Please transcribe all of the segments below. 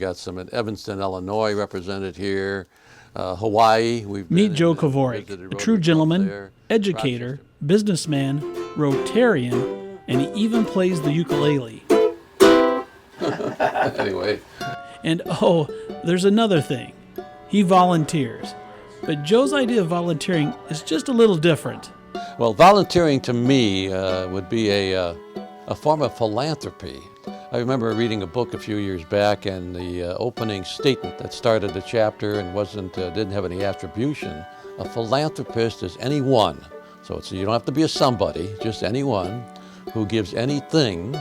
got some in Evanston, Illinois represented here. Hawaii. Meet Joe Kovarik, a true gentleman, educator, businessman, Rotarian, and he even plays the ukulele. Anyway. And oh, there's another thing. He volunteers. But Joe's idea of volunteering is just a little different. Well, volunteering to me would be a form of philanthropy. I remember reading a book a few years back, and the opening statement that started the chapter and didn't have any attribution. A philanthropist is anyone, so you don't have to be a somebody, just anyone who gives anything.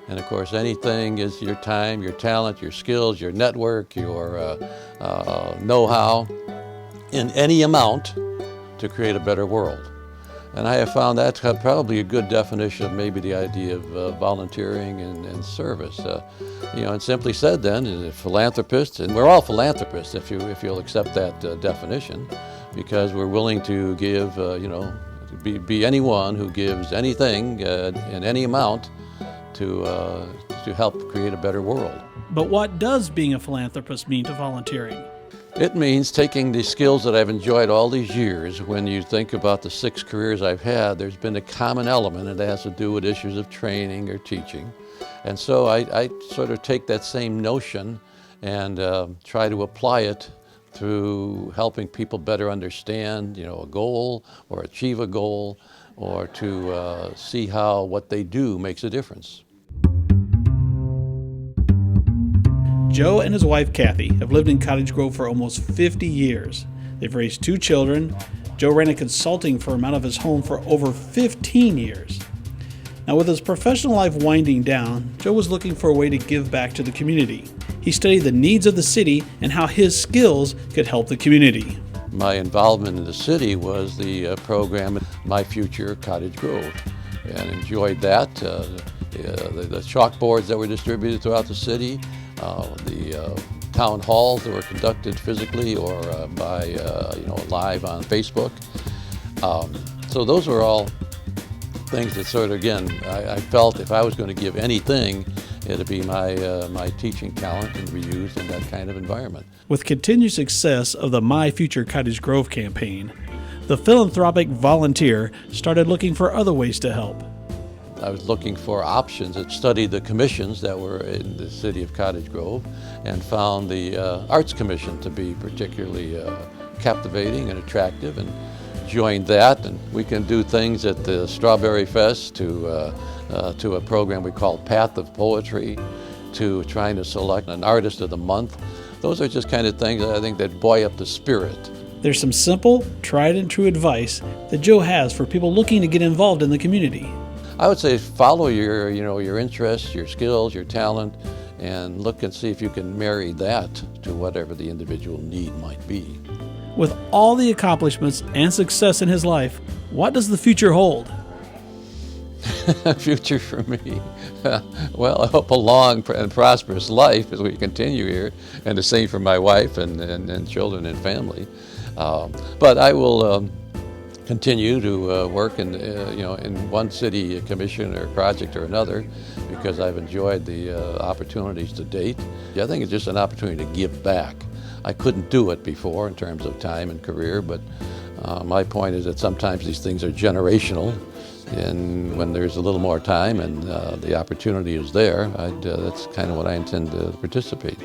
And of course, anything is your time, your talent, your skills, your network, your know-how, in any amount to create a better world. And I have found that's probably a good definition of maybe the idea of volunteering and service. And simply said then, is a philanthropist, and we're all philanthropists if you'll accept that definition, because we're willing to give, be anyone who gives anything in any amount to help create a better world. But what does being a philanthropist mean to volunteering? It means taking the skills that I've enjoyed all these years. When you think about the 6 careers I've had, there's been a common element, and it has to do with issues of training or teaching. And so I sort of take that same notion and try to apply it through helping people better understand, a goal or achieve a goal, or to see how what they do makes a difference. Joe and his wife, Kathy, have lived in Cottage Grove for almost 50 years. They've raised 2 children. Joe ran a consulting firm out of his home for over 15 years. Now, with his professional life winding down, Joe was looking for a way to give back to the community. He studied the needs of the city and how his skills could help the community. My involvement in the city was the program My Future Cottage Grove, and enjoyed that. The chalkboards that were distributed throughout the city, the town halls that were conducted physically or by live on Facebook. So those were all things that sort of, again, I felt if I was going to give anything, it'd be my teaching talent and be used in that kind of environment. With continued success of the My Future Cottage Grove campaign, the philanthropic volunteer started looking for other ways to help. I was looking for options. I studied the commissions that were in the city of Cottage Grove and found the Arts Commission to be particularly captivating and attractive, and joined that. And we can do things at the Strawberry Fest to a program we call Path of Poetry, to trying to select an artist of the month. Those are just kind of things that I think that buoy up the spirit. There's some simple, tried and true advice that Joe has for people looking to get involved in the community. I would say follow your interests, your skills, your talent, and look and see if you can marry that to whatever the individual need might be. With all the accomplishments and success in his life, what does the future hold? Future for me? Well, I hope a long and prosperous life as we continue here, and the same for my wife and children and family. But I will continue to work in one city commission or project or another, because I've enjoyed the opportunities to date. I think it's just an opportunity to give back. I couldn't do it before in terms of time and career, but my point is that sometimes these things are generational, and when there's a little more time and the opportunity is there, that's kind of what I intend to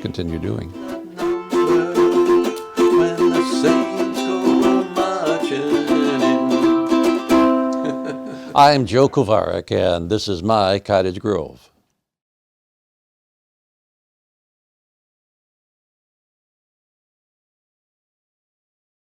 continue doing. I'm Joe Kovarik, and this is my Cottage Grove.